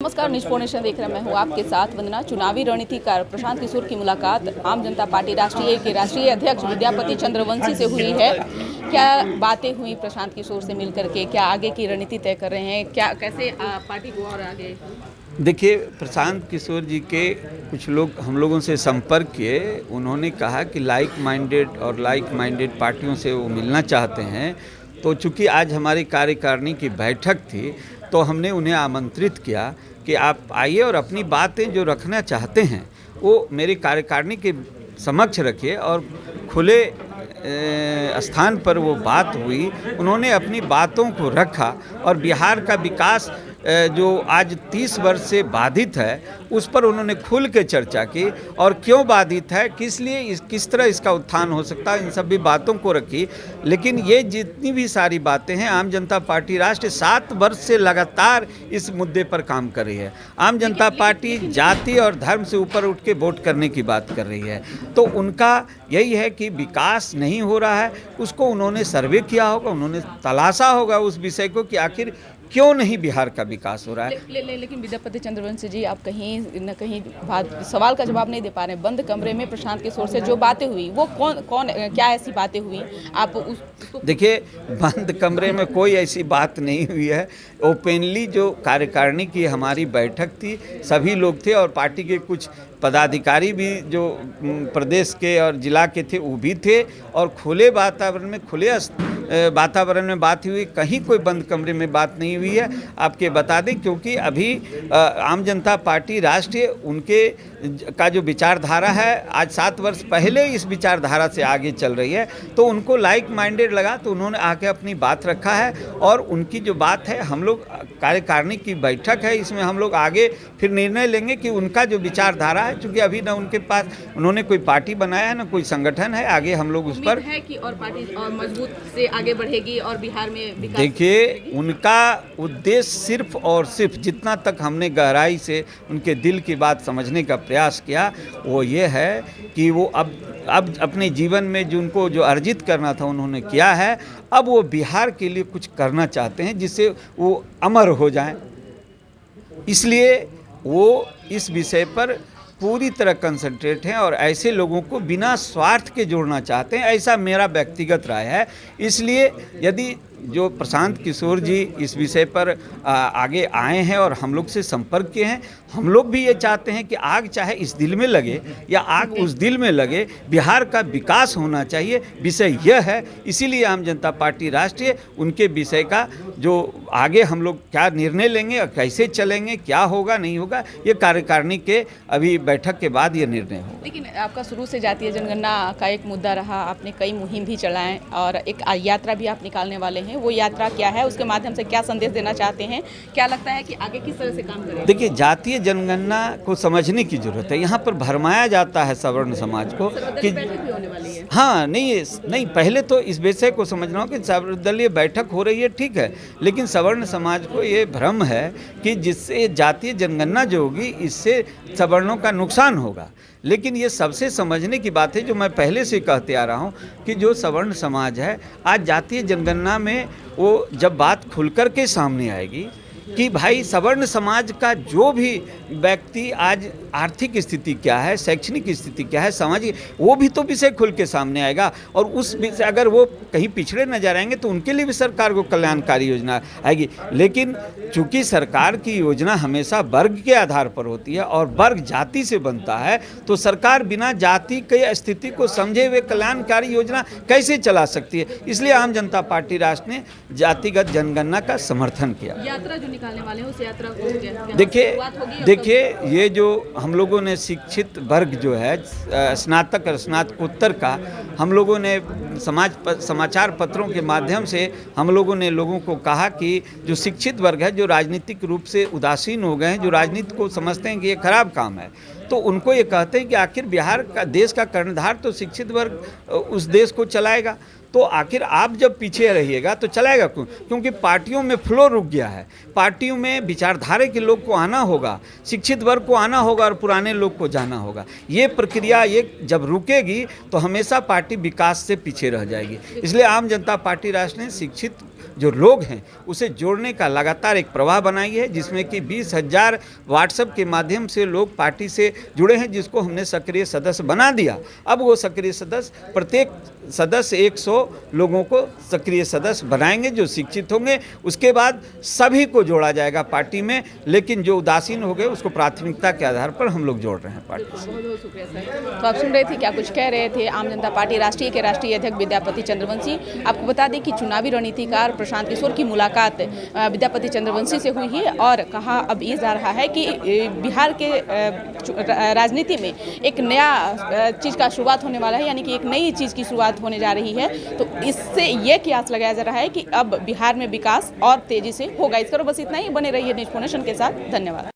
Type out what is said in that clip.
नमस्कार, news phonation देख रहे हैं। मैं हूँ आपके साथ वंदना। चुनावी रणनीतिकार प्रशांत किशोर की मुलाकात आम जनता पार्टी राष्ट्रीय के राष्ट्रीय अध्यक्ष विद्यापति चंद्रवंशी से हुई है। क्या बातें हुई प्रशांत किशोर से मिलकर के? क्या आगे की रणनीति तय कर रहे हैं? क्या कैसे पार्टी को और आगे? देखिए, प्रशांत किशोर जी के कुछ लोग हम लोगों से संपर्क किए। उन्होंने कहा कि लाइक माइंडेड पार्टियों से वो मिलना चाहते हैं। तो चूँकि आज हमारी कार्यकारिणी की बैठक थी, तो हमने उन्हें आमंत्रित किया कि आप आइए और अपनी बातें जो रखना चाहते हैं वो मेरी कार्यकारिणी के समक्ष रखिए। और खुले स्थान पर वो बात हुई। उन्होंने अपनी बातों को रखा और बिहार का विकास जो आज 30 वर्ष से बाधित है उस पर उन्होंने खुल के चर्चा की, और क्यों बाधित है, किस तरह इसका उत्थान हो सकता है, इन सभी बातों को रखी। लेकिन ये जितनी भी सारी बातें हैं, आम जनता पार्टी राष्ट्र 7 वर्ष से लगातार इस मुद्दे पर काम कर रही है। आम जनता पार्टी जाति और धर्म से ऊपर उठ के वोट करने की बात कर रही है। तो उनका यही है कि विकास नहीं हो रहा है। उसको उन्होंने सर्वे किया होगा, उन्होंने तलाशा होगा उस विषय को कि आखिर क्यों नहीं बिहार का विकास हो रहा है। लेकिन विद्यापति चंद्रवंशी जी, आप कहीं न कहीं सवाल का जवाब नहीं दे पा रहे हैं। बंद कमरे में प्रशांत किशोर से जो बातें हुई वो कौन क्या ऐसी बातें हुई? आप देखिए, बंद कमरे में कोई ऐसी बात नहीं हुई है। ओपनली जो कार्यकारिणी की हमारी बैठक थी, सभी लोग थे और पार्टी के कुछ पदाधिकारी भी जो प्रदेश के और जिला के थे वो भी थे, और खुले वातावरण में बात हुई। कहीं कोई बंद कमरे में बात नहीं हुई है। आपके बता दें, क्योंकि अभी आम जनता पार्टी राष्ट्रीय उनके का जो विचारधारा है आज 7 वर्ष पहले इस विचारधारा से आगे चल रही है। तो उनको लाइक माइंडेड लगा तो उन्होंने आके अपनी बात रखा है। और उनकी जो बात है, हम लोग कार्यकारिणी की बैठक है, इसमें हम लोग आगे फिर निर्णय लेंगे कि उनका जो विचारधारा है, चूँकि अभी ना उनके पास उन्होंने कोई पार्टी बनाया है ना कोई संगठन है, आगे हम लोग उस पर है कि और पार्टी और मजबूत से आगे बढ़ेगी और बिहार में विकास। देखिए, उनका उद्देश्य सिर्फ और सिर्फ, जितना तक हमने गहराई से उनके दिल की बात समझने का प्रयास किया, वो ये है कि वो अब अपने जीवन में जो अर्जित करना था उन्होंने किया है। अब वो बिहार के लिए कुछ करना चाहते हैं जिससे वो अमर हो जाएं। इसलिए वो इस विषय पर पूरी तरह कंसंट्रेट हैं और ऐसे लोगों को बिना स्वार्थ के जोड़ना चाहते हैं। ऐसा मेरा व्यक्तिगत राय है। इसलिए यदि जो प्रशांत किशोर जी इस विषय पर आगे आए हैं और हम लोग से संपर्क किए हैं, हम लोग भी ये चाहते हैं कि आग चाहे इस दिल में लगे या आग उस दिल में लगे, बिहार का विकास होना चाहिए। विषय यह है। इसीलिए आम जनता पार्टी राष्ट्रीय उनके विषय का जो आगे हम लोग क्या निर्णय लेंगे और कैसे चलेंगे, क्या होगा नहीं होगा, ये कार्यकारिणी के अभी बैठक के बाद ये निर्णय होगा। लेकिन आपका शुरू से जातीय जनगणना का एक मुद्दा रहा, आपने कई मुहिम भी चलाएं और एक यात्रा भी आप निकालने वाले हैं। वो यात्रा क्या है, उसके माध्यम से क्या संदेश देना चाहते हैं? क्या लगता है कि आगे किस तरह से काम करें? देखिए, जातीय जनगणना को समझने की जरूरत है। यहाँ पर भरमाया जाता है सवर्ण समाज को कि होने वाली है। हाँ, नहीं, पहले तो इस विषय को समझना हो कि सर्वदलीय बैठक हो रही है, ठीक है, लेकिन सवर्ण समाज को ये भ्रम है कि जिससे जातीय जनगणना जो होगी इससे सवर्णों का नुकसान होगा। लेकिन ये सबसे समझने की बात है, जो मैं पहले से कहते आ रहा हूँ कि जो सवर्ण समाज है, आज जातीय जनगणना में वो जब बात खुलकर के सामने आएगी कि भाई सवर्ण समाज का जो भी व्यक्ति आज आर्थिक स्थिति क्या है, शैक्षणिक स्थिति क्या है, सामाजिक, वो भी तो विषय खुल के सामने आएगा। और उस विषय अगर वो कहीं पिछड़े नजर आएंगे तो उनके लिए भी सरकार को कल्याणकारी योजना आएगी। लेकिन चूंकि सरकार की योजना हमेशा वर्ग के आधार पर होती है और वर्ग जाति से बनता है, तो सरकार बिना जाति के स्थिति को समझे हुए कल्याणकारी योजना कैसे चला सकती है? इसलिए आम जनता पार्टी राष्ट्र ने जातिगत जनगणना का समर्थन किया। यात्रा जो निकालने वाले हैं उस यात्रा को देखिए, ये जो हम लोगों ने शिक्षित वर्ग जो है, स्नातक और स्नातकोत्तर का, हम लोगों ने समाचार पत्रों के माध्यम से हम लोगों ने लोगों को कहा कि जो शिक्षित वर्ग है, जो राजनीतिक रूप से उदासीन हो गए हैं, जो राजनीति को समझते हैं कि ये खराब काम है, तो उनको ये कहते हैं कि आखिर बिहार का, देश का कर्णधार तो शिक्षित वर्ग उस देश को चलाएगा। तो आखिर आप जब पीछे रहिएगा तो चलाएगा क्यों? क्योंकि पार्टियों में फ्लो रुक गया है। पार्टियों में विचारधारा के लोग को आना होगा, शिक्षित वर्ग को आना होगा और पुराने लोग को जाना होगा। ये प्रक्रिया ये जब रुकेगी तो हमेशा पार्टी विकास से पीछे रह जाएगी। इसलिए आम जनता पार्टी राष्ट्र ने शिक्षित जो लोग हैं उसे जोड़ने का लगातार एक प्रवाह बनाई है, जिसमें कि 20,000 व्हाट्सएप के माध्यम से लोग पार्टी से जुड़े हैं, जिसको हमने सक्रिय सदस्य बना दिया। अब वो सक्रिय सदस्य, प्रत्येक सदस्य 100 लोगों को सक्रिय सदस्य बनाएंगे जो शिक्षित होंगे। उसके बाद सभी को जोड़ा जाएगा पार्टी में, लेकिन जो उदासीन हो गए उसको प्राथमिकता के आधार पर हम लोग जोड़ रहे हैं पार्टी से। बहुत बहुत शुक्रिया सर। तो आप सुन रहे थे क्या कुछ कह रहे थे आम जनता पार्टी राष्ट्रीय के राष्ट्रीय अध्यक्ष विद्यापति चंद्रवंशी। आपको बता दें कि चुनावी रणनीतिकार प्रशांत किशोर की मुलाकात विद्यापति चंद्रवंशी से हुई है और कहा अब ये जा रहा है कि बिहार के राजनीति में एक नया चीज़ का शुरुआत होने वाला है, यानी कि एक नई चीज़ की शुरुआत होने जा रही है। तो इससे ये कियास लगाया जा रहा है कि अब बिहार में विकास और तेजी से होगा। इस करो बस इतना ही। बने रहिए न्यूज़ नेशन के साथ। धन्यवाद।